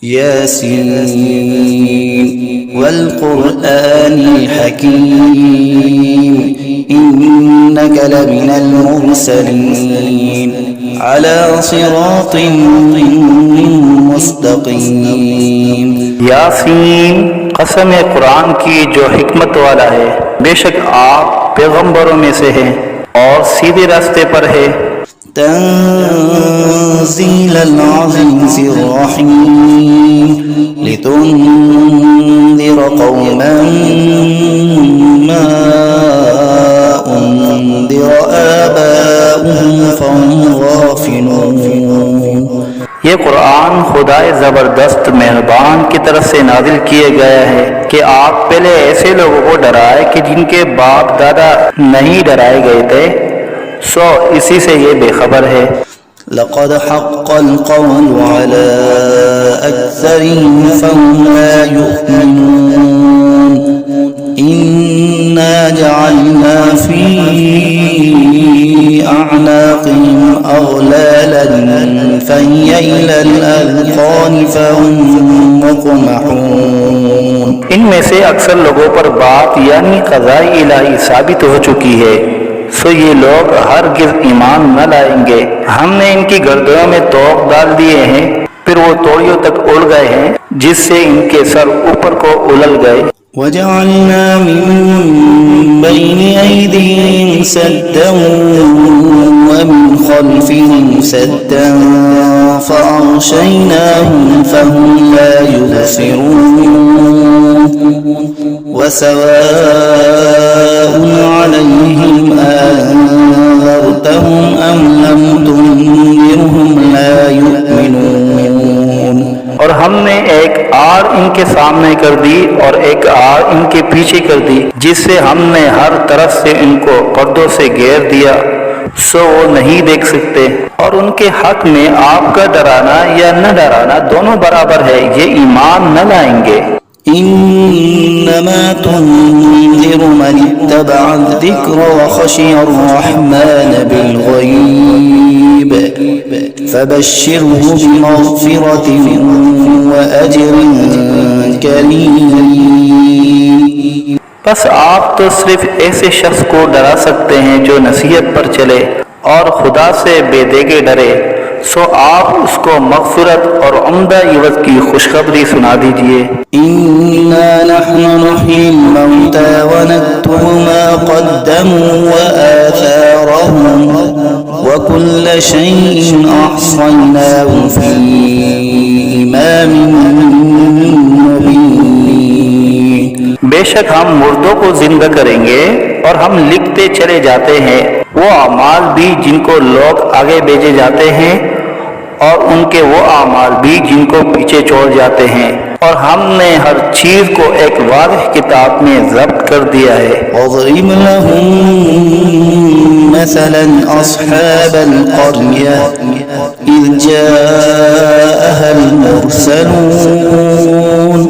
ياسين والقرآن الحكيم إنك لمن المرسلين على صراط مستقيم. یاسین قسم قرآن کی جو حکمت والا ہے، بے شک آپ پیغمبروں میں سے ہیں اور سیدھے راستے پر ہے. تنزيل العزيز الرحيم لتنذر قوما ما أنذر آباؤهم فهم غافلون. یہ قرآن خدائے زبردست مہربان کی طرف سے نازل کیا گیا ہے کہ آپ پہلے ایسے لوگوں کو ڈرائے کہ جن کے باپ دادا نہیں ڈرائے گئے تھے، سو اسی سے یہ بے خبر ہے. لقد حق القول على أكثرهم فهم لا يؤمنون إنا جعلنا في أعناقهم أغلالا فهي إلى الأذقان فهم مقمحون. ان میں سے اکثر لوگوں پر بات یعنی قضاء الہی ثابت ہو چکی ہے، سو یہ لوگ ہرگز ایمان نہ لائیں گے. ہم نے ان کی گردنوں میں توق ڈال دیے ہیں، پھر وہ توڑیوں تک اڑ گئے ہیں جس سے ان کے سر اوپر کو اولل گئے. وجعلنا من بين أيديهم سدا ومن خلفهم سدا فأغشيناهم فهم لا يبصرون وسواء عليهم أنذرتهم أم لم تنذرهم لا يؤمنون. اور ہم نے ایک آڑ ان کے سامنے کر دی اور ایک آڑ ان کے پیچھے کر دی، جس سے ہم نے ہر طرف سے ان کو پردوں سے گھیر دیا، سو وہ نہیں دیکھ سکتے. اور ان کے حق میں آپ کا ڈرانا یا نہ ڈرانا دونوں برابر ہے، یہ ایمان نہ لائیں گے. إنما تنذر من اتبع الذكر وخشي الرحمن بالغيب فبشره بمغفرة وأجر كريم. بس آپ تو صرف ایسے شخص کو ڈرا سکتے ہیں جو نصیحت پر چلے اور خدا سے بے دیگے ڈرے، سو آپ اس کو مغفرت اور عمدہ عوض کی خوشخبری سنا دیجئے. إنا نحن نحيي الموتى ونكتب ما قدموا وآثارهم وكل شيء أحصيناه في إمام مبين. بے شک ہم مردوں کو زندہ کریں گے اور ہم لکھتے چلے جاتے ہیں وہ اعمال بھی جن کو لوگ آگے بھیجے جاتے ہیں اور ان کے وہ اعمال بھی جن کو پیچھے چھوڑ جاتے ہیں، اور ہم نے ہر چیز کو ایک واضح کتاب میں ضبط کر دیا ہے. واضرب لهم مثلا أصحاب القرية إذ جاءها المرسلون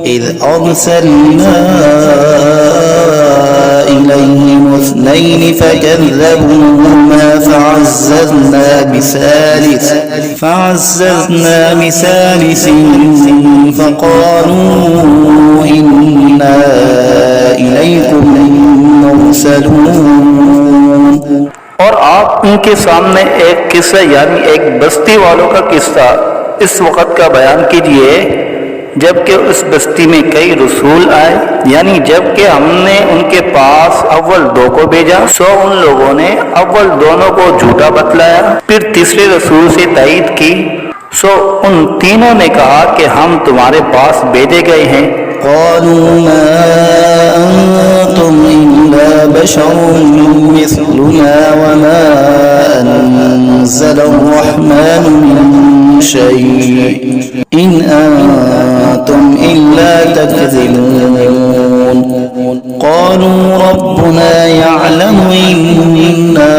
إذ أرسلنا إليهم اثنين فكذبوهما فعززنا بثالث فقالوا إنا إليكم مرسلون. اور آپ ان کے سامنے ایک قصہ یعنی ایک بستی والوں کا قصہ اس وقت کا بیان کیجئے جبکہ اس بستی میں کئی رسول آئے، یعنی جبکہ ہم نے ان کے پاس اول دو کو بھیجا، سو ان لوگوں نے اول دونوں کو جھوٹا بتلایا، پھر تیسرے رسول سے تائید کی، سو ان تینوں نے کہا کہ ہم تمہارے پاس بھیجے گئے ہیں. قالوا ما أنتم إلا بشر مثلنا وما أنزل الرحمن من شيء إن أنتم إلا تكذبون. قالوا ربنا يعلم إنا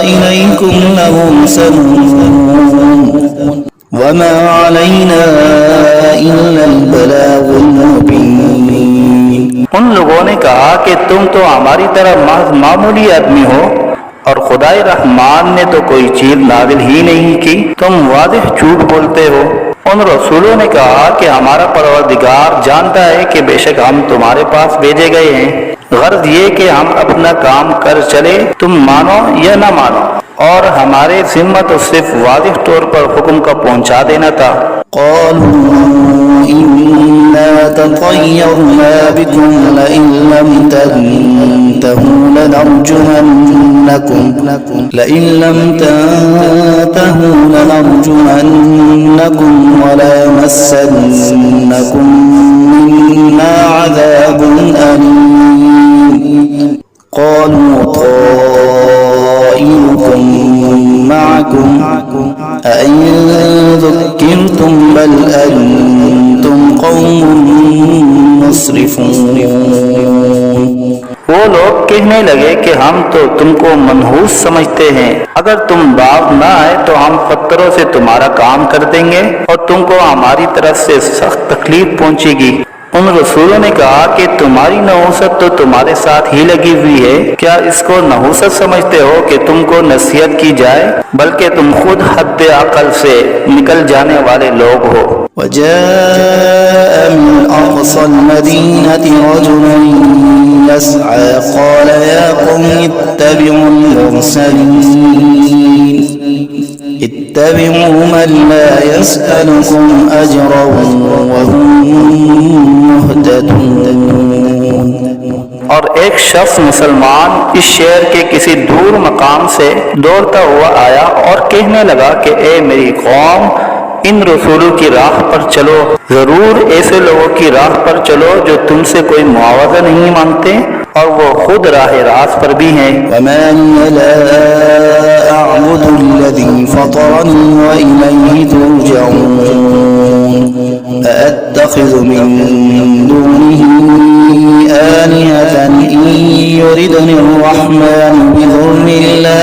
إليكم لمرسلون وما علينا إلا البلاغ المبين. ان لوگوں نے کہا کہ تم تو ہماری طرح معمولی آدمی ہو اور خدائے رحمان نے تو کوئی چیز نازل ہی نہیں کی، تم واضح جھوٹ بولتے ہو۔ ان رسولوں نے کہا کہ ہمارا پروردگار جانتا ہے کہ بے شک ہم تمہارے پاس بھیجے گئے ہیں، غرض یہ کہ ہم اپنا کام کر چلے، تم مانو یا نہ مانو، اور ہمارے ذمہ تو صرف واضح طور پر حکم کا پہنچا دینا تھا۔ قالوا إنا تطيرنا بكم لئن لم تنتهوا لنرجمنكم وليمسنكم منا عذاب أليم قالوا طائركم معكم أئن ذكرتم بل أنتم قوم مسرفون۔ وہ لوگ کہنے لگے کہ ہم تو تم کو منحوس سمجھتے ہیں، اگر تم باز نہ آئے تو ہم پتھروں سے تمہارا کام کر دیں گے اور تم کو ہماری طرف سے سخت تکلیف پہنچے گی۔ ان رسولوں نے کہا کہ تمہاری نحوست تو تمہارے ساتھ ہی لگی ہوئی ہے، کیا اس کو نحوست سمجھتے ہو کہ تم کو نصیحت کی جائے؟ بلکہ تم خود حد عقل سے نکل جانے والے لوگ ہو۔ وجاء من أقصى المدينة رجل يسعى قال يا قوم اتبعوا المرسلين اتبعوا من لا يسألكم أجرا وهم مهتدون۔ اور ایک شخص مسلمان اس شہر کے کسی دور مقام سے دوڑتا ہوا آیا اور کہنے لگا کہ اے میری قوم، ان رسولوں کی راہ پر چلو، ضرور ایسے لوگوں کی راہ پر چلو جو تم سے کوئی معاوضہ نہیں مانگتے اور وہ خود راہ راست پر بھی ہیں۔ وما لي لا أعبد الذي فطرني وإليه ترجعون أأتخذ من دونه آلهة إن يردني الرحمن بضر لا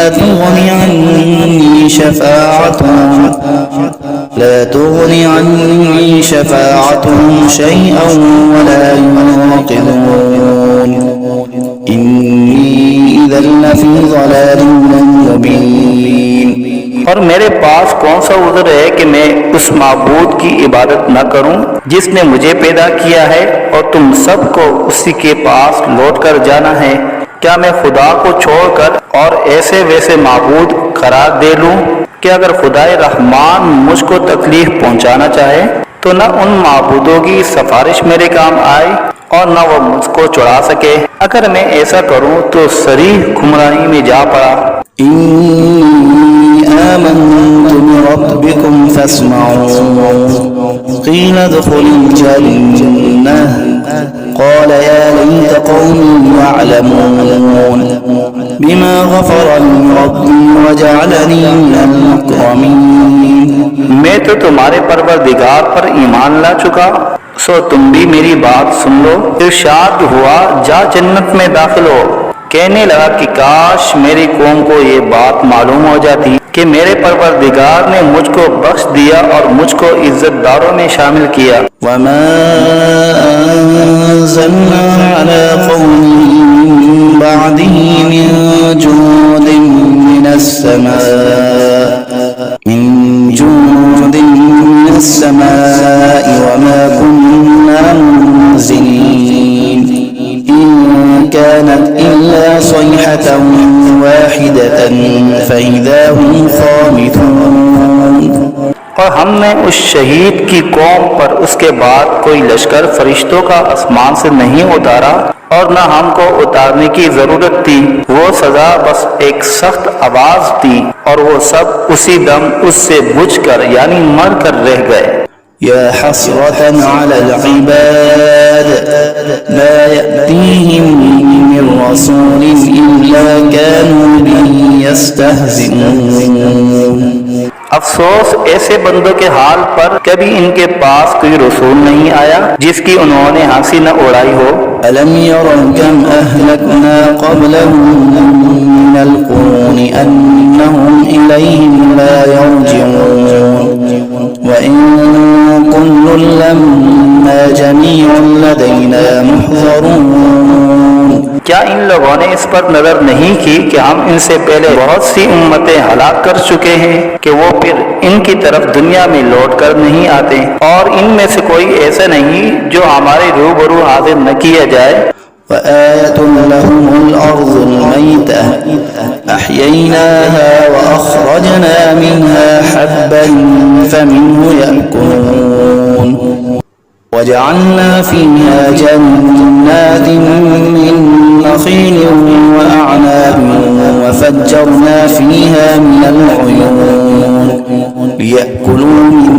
تغني عني شفاعتهم شيئا ولا ينقذون إني إذا لفي ضلال مبين۔ اور میرے پاس کون سا عذر ہے کہ میں اس معبود کی عبادت نہ کروں جس نے مجھے پیدا کیا ہے اور تم سب کو اسی کے پاس لوٹ کر جانا ہے؟ کیا میں خدا کو چھوڑ کر اور ایسے ویسے معبود قرار دے لوں کہ اگر خدائے رحمان مجھ کو تکلیف پہنچانا چاہے تو نہ ان معبودوں کی سفارش میرے کام آئے اور نہ وہ مجھ کو چھڑا سکے؟ اگر میں ایسا کروں تو صریح گمراہی میں جا پڑا۔ إني آمنت بربكم فاسمعون قيل ادخل الجنة قال يا ليت قومي يعلمون بما غفر لي ربي وجعلني من المكرمين۔ میں تو تمہارے پروردگار پر ایمان لا چکا، سو تم بھی میری بات سن لو۔ ارشاد ہوا جا جنت میں داخل ہو۔ کہنے لگا کہ کاش میری قوم کو یہ بات معلوم ہو جاتی کہ میرے پروردگار نے مجھ کو بخش دیا اور مجھ کو عزت داروں میں شامل کیا۔ وما أنزلنا على قومه من بعده من جند من السماء وما كنا منزلين إن كانت إلا صيحة واحدة فإذا هم خامدون۔ اور ہم نے اس شہید کی قوم پر اس کے بعد کوئی لشکر فرشتوں کا آسمان سے نہیں اتارا اور نہ ہم کو اتارنے کی ضرورت تھی، وہ سزا بس ایک سخت آواز تھی اور وہ سب اسی دم اس سے بجھ کر یعنی مر کر رہ گئے۔ يا حسرة على العباد ما يأتيهم من رسول إلا كانوا به يستهزئون۔ افسوس ایسے بندوں کے حال پر، کبھی ان کے پاس کوئی رسول نہیں آیا جس کی انہوں نے ہنسی نہ اڑائی ہو۔ ألم يروا كم أهلكنا قبلهم من القرون أنهم إليهم لا يرجعون وإن كل لما جميع لدينا محضرون۔ کیا ان لوگوں نے اس پر نظر نہیں کی کہ ہم ان سے پہلے بہت سی امتیں ہلاک کر چکے ہیں کہ وہ پھر ان کی طرف دنیا میں لوٹ کر نہیں آتے، اور ان میں سے کوئی ایسا نہیں جو ہمارے روبرو حاضر نہ کیا جائے۔ وآية لهم الأرض الميتة أحييناها وأخرجنا منها حبا فمنه يأكلون وجعلنا فيها جنات من نخيل وأعناب وفجرنا فيها من العيون ليأكلوا من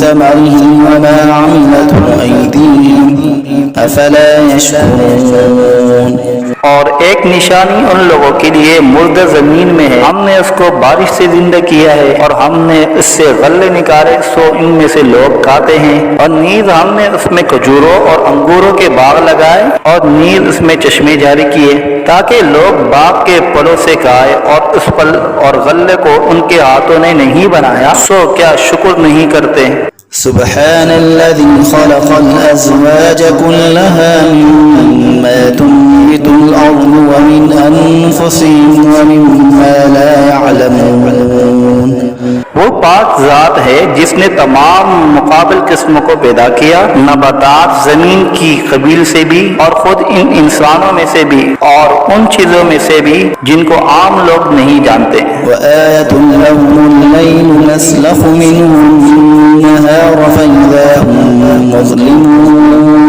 ثمره وما عملته أيديهم أفلا يشكرون۔ اور ایک نشانی ان لوگوں کے لیے مردہ زمین میں ہے، ہم نے اس کو بارش سے زندہ کیا ہے اور ہم نے اس سے غلے نکالے سو ان میں سے لوگ کھاتے ہیں، اور نیز ہم نے اس میں کھجوروں اور انگوروں کے باغ لگائے اور نیز اس میں چشمے جاری کیے تاکہ لوگ باغ کے پھلوں سے کھائے، اور اس پھل اور غلے کو ان کے ہاتھوں نے نہیں بنایا سو کیا شکر نہیں کرتے۔ سبحان الذي خلق الأزواج كلها مما تنبت الأرض ومن أنفسهم ومما لا يعلمون۔ وہ پاک ذات ہے جس نے تمام مقابل قسموں کو پیدا کیا، نباتات زمین کی قبیل سے بھی اور خود ان انسانوں میں سے بھی اور ان چیزوں میں سے بھی جن کو عام لوگ نہیں جانتے۔ وآية لهم الليل نسلخ منه النهار فإذا هم مظلمون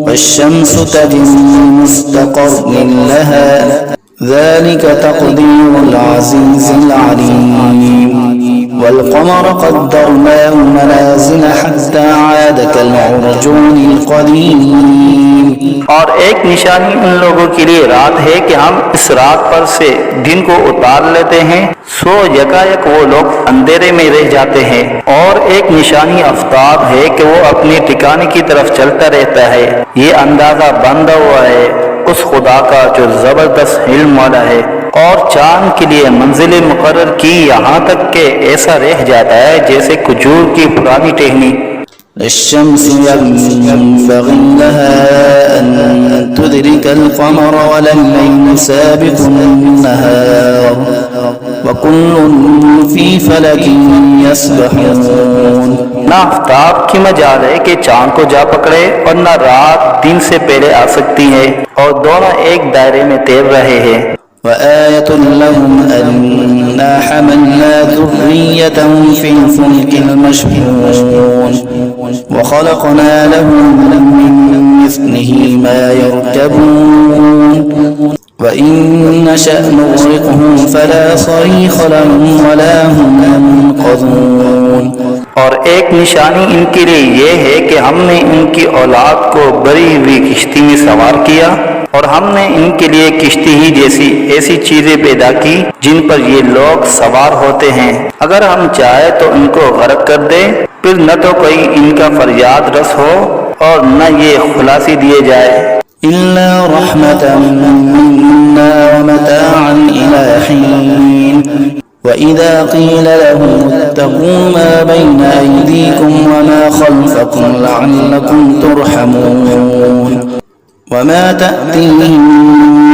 والشمس تجري لمستقر لها ذلك تقدير العزيز العليم والقمر قدرناه منازل حتى عاد كالعرجون القديم۔ اور ایک نشانی ان لوگوں کے لیے رات ہے کہ ہم اس رات پر سے دن کو اتار لیتے ہیں سو یکایک وہ لوگ اندھیرے میں رہ جاتے ہیں، اور ایک نشانی آفتاب ہے کہ وہ اپنے ٹھکانے کی طرف چلتا رہتا ہے۔ یہ اندازہ بندھا ہوا ہے اس خدا کا جو زبردست علم والا ہے، اور چاند کے لیے منزلیں مقرر کی یہاں تک کہ ایسا رہ جاتا ہے جیسے کھجور کی پرانی ٹہنی۔ الشمس ينبغي لها أن تدرك القمر ولا الليل سابق النهار وكل في فلك يسبحون۔ نہ آفتاب کی مجال ہے کہ چاند کو جا پکڑے، اور نہ رات دن سے پہلے آ سکتی ہے، اور دونوں ایک دائرے میں تیر رہے ہیں۔ وآية لهم أنا حملنا ذريتهم في الفلك المشحون وخلقنا لهم من مثله ما يركبون وإن نشأ نغرقهم فلا صريخ لهم ولا هم ينقذون۔ اور ایک نشانی ان کے لیے یہ ہے کہ ہم نے ان کی اولاد کو بری ہوئی کشتی میں سوار کیا، اور ہم نے ان کے لیے کشتی ہی جیسی ایسی چیزیں پیدا کی جن پر یہ لوگ سوار ہوتے ہیں، اگر ہم چاہے تو ان کو غرق کر دے، پھر نہ تو کوئی ان کا فریاد رس ہو اور نہ یہ خلاصی دیے جائے۔ إلا رحمة منا ومتاعا إلى حين وإذا قيل لهم اتقوا ما بين أيديكم وما خلفكم لعلكم ترحمون وما تأتيهم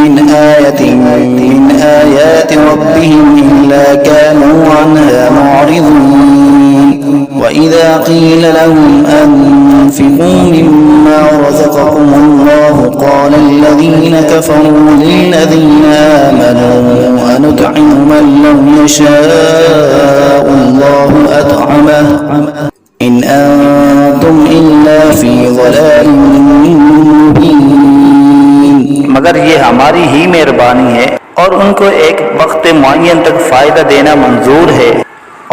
من آية من آيات ربهم إلا كانوا عنها معرضين وإذا قيل لهم أنفقوا مما رزقكم الله قال الذين كفروا للذين آمنوا أنطعم من لو يشاء الله أطعمه إن أنتم إلا في ضلال مبين۔ مگر یہ ہماری ہی مہربانی ہے، اور ان کو ایک وقت معین تک فائدہ دینا منظور ہے۔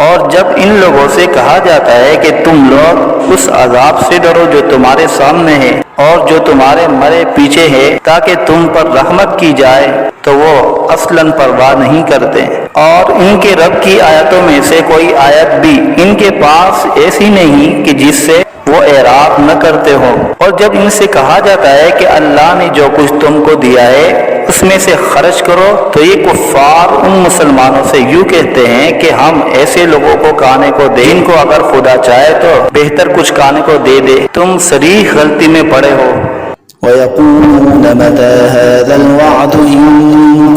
اور جب ان لوگوں سے کہا جاتا ہے کہ تم لوگ اس عذاب سے ڈرو جو تمہارے سامنے ہے اور جو تمہارے مرے پیچھے ہے تاکہ تم پر رحمت کی جائے، تو وہ اصلاً پرواہ نہیں کرتے، اور ان کے رب کی آیتوں میں سے کوئی آیت بھی ان کے پاس ایسی نہیں کہ جس سے وہ اعراض نہ کرتے ہو۔ اور جب ان سے کہا جاتا ہے کہ اللہ نے جو کچھ تم کو دیا ہے اس میں سے خرچ کرو، تو یہ کفار ان مسلمانوں سے یوں کہتے ہیں کہ ہم ایسے لوگوں کو کھانے کو دیں ان کو اگر خدا چاہے تو بہتر کچھ کھانے کو دے دے، تم صریح غلطی میں پڑے ہو۔ ويقولون متى هذا الوعد إن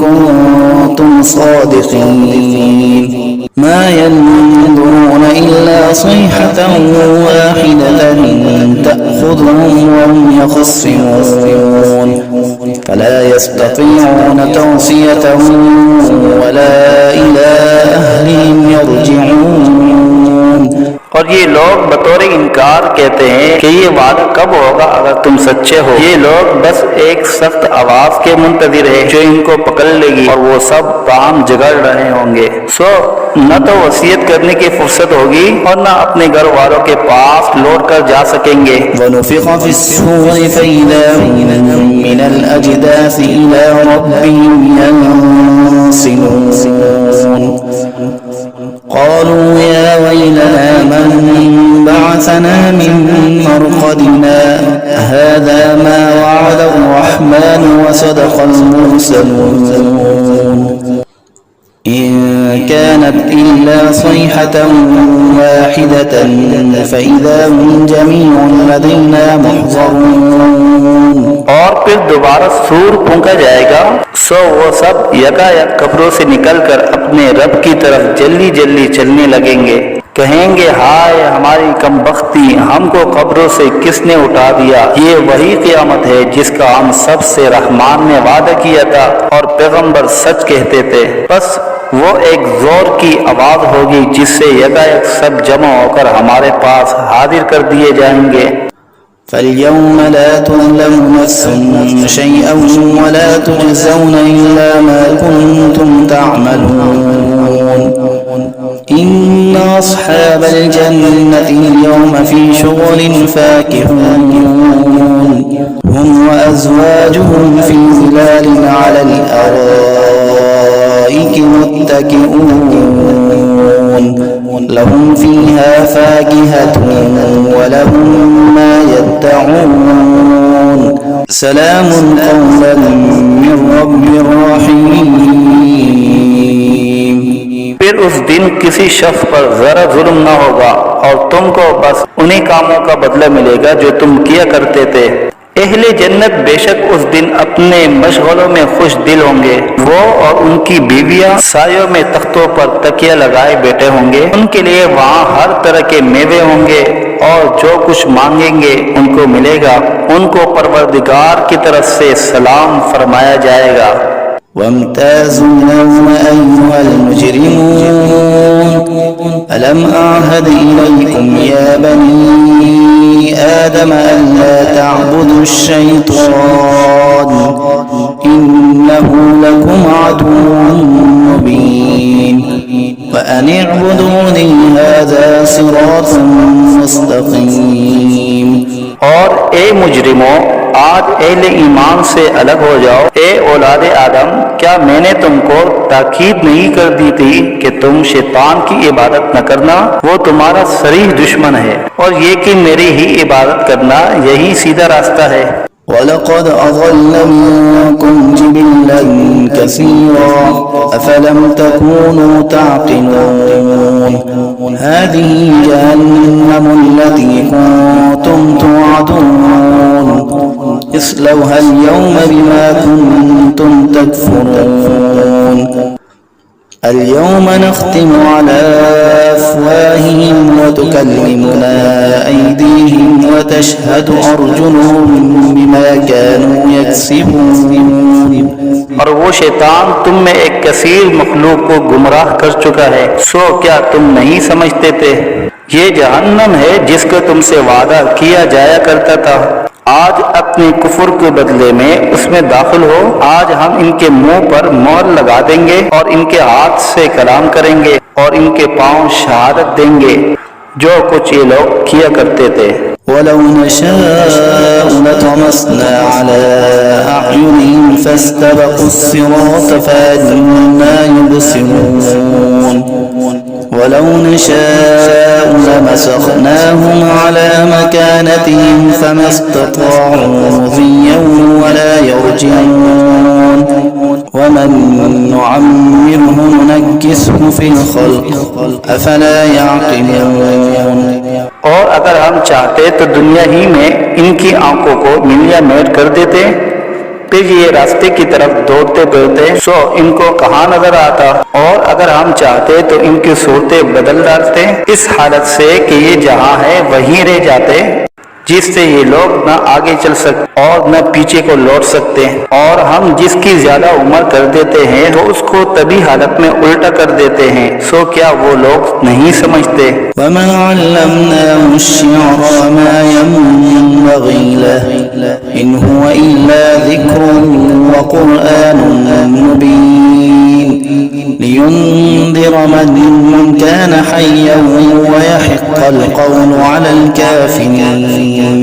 كنتم صادقين ما ينظرون إلا صيحة واحدة تأخذهم وهم يخصمون فلا يستطيعون توصية ولا إلى أهلهم يرجعون. اور یہ لوگ بطور انکار کہتے ہیں کہ یہ وعدہ کب ہوگا اگر تم سچے ہو. یہ لوگ بس ایک سخت آواز کے منتظر ہیں جو ان کو پکڑ لے گی اور وہ سب کام جگڑ رہے ہوں گے. نہ تو وصیت کرنے کی فرصت ہوگی اور نہ اپنے گھر والوں کے پاس لوٹ کر جا سکیں گے. ونفخ في الصور فإذا هم من الأجداث إلى ربهم ينسلون قالوا يا ويلنا من بعثنا من مرقدنا هذا ما وعد الرحمن وصدق المرسلون إن كانت إلا صيحة واحدة فإذا هم جميع لدينا محضرون. اور پھر دوبارہ سور پھونکا جائے گا سو وہ سب یکایک قبروں سے نکل کر اپنے رب کی طرف جلدی جلدی چلنے لگیں گے. کہیں گے ہائے ہماری کم بختی، ہم کو قبروں سے کس نے اٹھا دیا. یہ وہی قیامت ہے جس کا ہم سب سے رحمان نے وعدہ کیا تھا اور پیغمبر سچ کہتے تھے. بس وہ ایک زور کی آواز ہوگی جس سے یکایک سب جمع ہو کر ہمارے پاس حاضر کر دیے جائیں گے. فاليوم لا تظلم نفس شيئا ولا تجزون إلا ما كنتم تعملون إن أصحاب الجنة اليوم في شغل فاكهون هم وأزواجهم في ظلال على الأرائك متكئون لهم فيها فاكهة ولهم ما يدعون سلام قولا من رب رحيم. پھر اس دن کسی شخص پر ذرا ظلم نہ ہوگا اور تم کو بس انہی کاموں کا بدلہ ملے گا جو تم کیا کرتے تھے. اہل جنت بے شک اس دن اپنے مشغلوں میں خوش دل ہوں گے. وہ اور ان کی بیویاں سایوں میں تختوں پر تکیہ لگائے بیٹھے ہوں گے. ان کے لیے وہاں ہر طرح کے میوے ہوں گے اور جو کچھ مانگیں گے ان کو ملے گا. ان کو پروردگار کی طرف سے سلام فرمایا جائے گا. وامتازوا اليوم أيها المجرمون ألم أعهد إليكم يا بني آدم ألا تعبدوا الشيطان إنه لكم عدو مبين وأن اعبدوني هذا صراط مستقيم. اور اے مجرموں آج اہل ایمان سے الگ ہو جاؤ. اے اولاد آدم کیا میں نے تم کو تاکید نہیں کر دی تھی کہ تم شیطان کی عبادت نہ کرنا؟ وہ تمہارا صریح دشمن ہے اور یہ کہ میری ہی عبادت کرنا یہی سیدھا راستہ ہے. وَلَقَدْ أَضَلَّ مِنكُمْ جِبِلًّا كَثِيرًا أَفَلَمْ تَكُونُوا تَعْقِلُونَ هَذِهِ جَهَنَّمُ الَّتِي كُنتُمْ تُوعَدُونَ اصْلَوْهَا الْيَوْمَ بِمَا كُنتُمْ تَكْفُرُونَ اليوم نختم على أفواههم وتكلمنا أيديهم وتشهد أرجلهم بما كانوا يكسبون. اور وہ شیطان تم میں ایک کثیر مخلوق کو گمراہ کر چکا ہے. سو کیا تم نہیں سمجھتے تھے؟ یہ جہنم ہے جس کا تم سے وعدہ کیا جایا کرتا تھا. آج اپنے کفر کے بدلے میں اس میں داخل ہو. آج ہم ان کے منہ پر مہر لگا دیں گے اور ان کے ہاتھ سے کلام کریں گے اور ان کے پاؤں شہادت دیں گے جو کچھ یہ لوگ کیا کرتے تھے. وَلَوْ نَشَاءُ لَطَمَسْنَا عَلَىٰ أَعْيُنِهِمْ فَاسْتَبَقُوا الصِّرَاطَ فَأَنَّىٰ يُبْصِرُونَ وَلَوْ نَشَاءُ لَمَسَخْنَاهُمْ عَلَىٰ مَكَانَتِهِمْ فَمَا اسْتَطَاعُوا مُضِيًّا وَلَا يَرْجِعُونَ وَمَن نُّعَمِّرْهُ نُنَكِّسْهُ فِي الْخَلْقِ أَفَلَا يَعْقِلُونَ. اور اگر اگر ہم چاہتے تو دنیا ہی میں ان کی آنکھوں کو ملیا میٹ کر دیتے، پھر یہ راستے کی طرف دوڑتے پھرتے سو ان کو کہاں نظر آتا، اور اگر ہم چاہتے تو ان کی صورتیں بدل ڈالتے اس حالت سے کہ یہ جہاں ہے وہیں رہ جاتے، جس سے یہ لوگ نہ آگے چل سکتے اور نہ پیچھے کو لوٹ سکتے، اور ہم جس کی زیادہ عمر کر دیتے ہیں تو اس کو طبی حالت میں الٹا کر دیتے ہیں، سو کیا وہ لوگ نہیں سمجھتے؟ وما علمناه الشعر وما ينبغي له إن هو إلا ذكر وقرآن مبين لينذر من كان حيا ويحق القول على الكافرين۔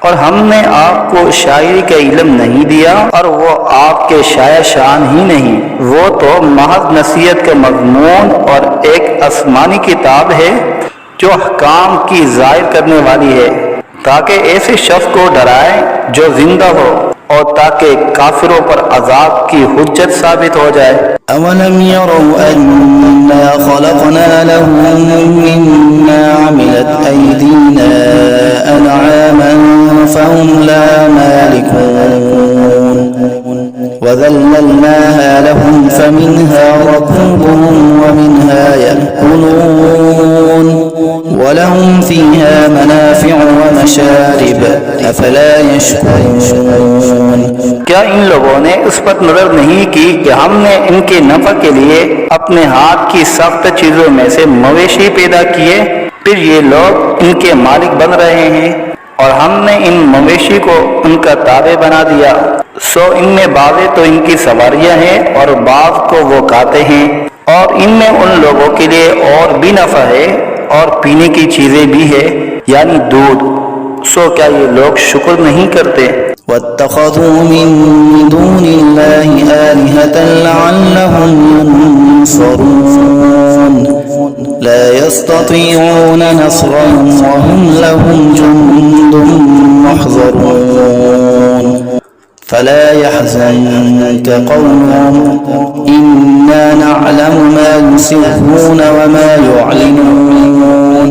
اور ہم نے آپ کو شاعری کا علم نہیں دیا، اور وہ آپ کے شاعر شان ہی نہیں، وہ تو محض نصیحت کا مضمون اور ایک آسمانی کتاب ہے جو احکام کی ظاہر کرنے والی ہے، تاکہ ایسے شخص کو ڈرائے جو زندہ ہو، اور تاکہ کافروں پر عذاب کی حجت ثابت ہو جائے۔ أولم يروا أنا خلقنا لهم مما عملت أيدينا أنعاما فهم لا مالكون وذللناها لهم فمنها ركوبهم ومنها يأكلون ولهم فيها منافع ومشارب أفلا يشكرون۔ کیا ان لوگوں نے اس پر نظر نہیں کی کہ ہم نے ان کے نفع کے لیے اپنے ہاتھ کی سخت چیزوں میں سے مویشی پیدا کیے، پھر یہ لوگ ان کے مالک بن رہے ہیں، اور ہم نے ان مویشی کو ان کا تابع بنا دیا، سو ان میں بعضیں تو ان کی سواریاں ہیں اور بعض کو وہ کھاتے ہیں، اور ان میں ان لوگوں کے لیے اور بھی نفع ہے اور پینے کی چیزیں بھی ہے، یعنی دودھ، سو کیا یہ لوگ شکر نہیں کرتے؟ واتخذوا من دون الله آلهة لعلهم ينصرون لا يستطيعون نصرهم وهم لهم جند محضرون فلا يحزنك قولهم إنا نعلم ما يسرون وما يعلنون۔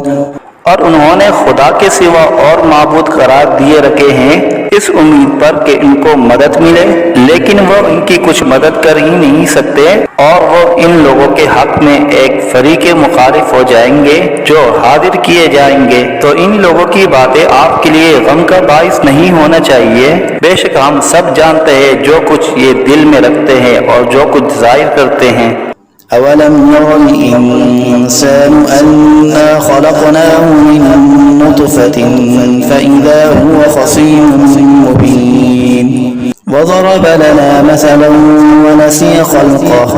اور انہوں نے خدا کے سوا اور معبود قرار دیے رکھے ہیں اس امید پر کہ ان کو مدد ملے، لیکن وہ ان کی کچھ مدد کر ہی نہیں سکتے، اور وہ ان لوگوں کے حق میں ایک فریق مخالف ہو جائیں گے جو حاضر کیے جائیں گے۔ تو ان لوگوں کی باتیں آپ کے لیے غم کا باعث نہیں ہونا چاہیے، بے شک ہم سب جانتے ہیں جو کچھ یہ دل میں رکھتے ہیں اور جو کچھ ظاہر کرتے ہیں۔ أولم ير الإنسان أنا خلقناه من نطفة فإذا هو خصيم مبين وضرب لنا مثلا ونسي خلقه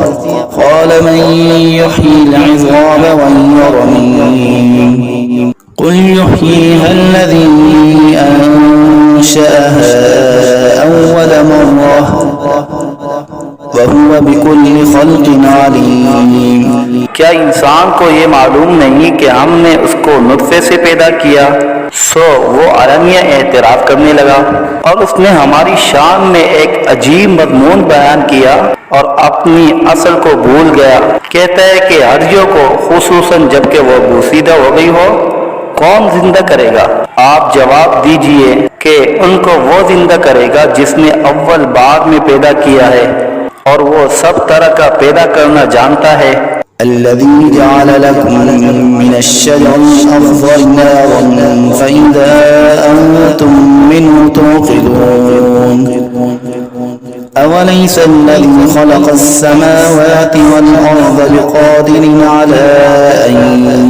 قال من يحيي العظام وهي رميم قل يحييها الذي أنشأها أول مرة وَهُوَ بِكُلِّ خَلْقٍ عَلِيمٍ۔ کیا انسان کو یہ معلوم نہیں کہ ہم نے اس کو نطفے سے پیدا کیا؟ سو وہ عالمیہ اعتراف کرنے لگا، اور اس نے ہماری شان میں ایک عجیب مضمون بیان کیا اور اپنی اصل کو بھول گیا۔ کہتا ہے کہ ہڈیوں کو خصوصاً جب کہ وہ بوسیدہ ہو گئی ہو کون زندہ کرے گا؟ آپ جواب دیجئے کہ ان کو وہ زندہ کرے گا جس نے اول بعد میں پیدا کیا ہے، اور وہ سب طرح کا پیدا کرنا جانتا ہے۔ الذي جعل لكم من الشجر الأخضر نارا فإذا أنتم منه توقدون أوليس الذي خلق السماوات والأرض بقادر على أن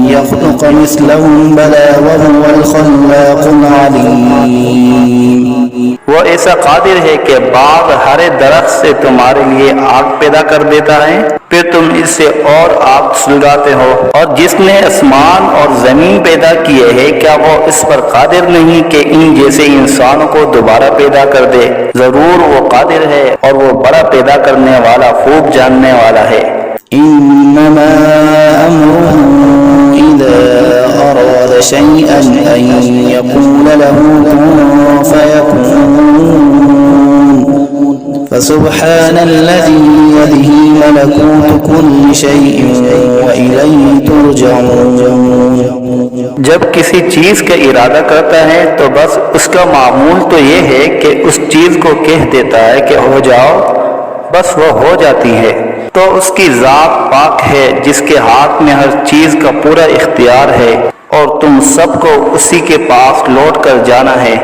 يخلق مثلهم بلى وهو الخلاق العليم۔ وہ ایسا قادر ہے کہ باغ ہرے درخت سے تمہارے لیے آگ پیدا کر دیتا ہے، پھر تم اس سے اور آگ سلگاتے ہو، اور جس نے آسمان اور زمین پیدا کیے ہیں کیا وہ اس پر قادر نہیں کہ ان جیسے انسانوں کو دوبارہ پیدا کر دے؟ ضرور وہ قادر ہے اور وہ بڑا پیدا کرنے والا خوب جاننے والا ہے۔ إنما أمره إذا أراد شيئا أن يقول له كن فيكون فسبحان الذي بيده ملكوت كل شيء وإليه ترجعون۔ جب کسی چیز کا ارادہ کرتا ہے تو بس اس کا معمول تو یہ ہے کہ اس چیز کو کہہ دیتا ہے کہ ہو جاؤ، بس وہ ہو جاتی ہے۔ تو اس کی ذات پاک ہے جس کے ہاتھ میں ہر چیز کا پورا اختیار ہے، اور تم سب کو اسی کے پاس لوٹ کر جانا ہے۔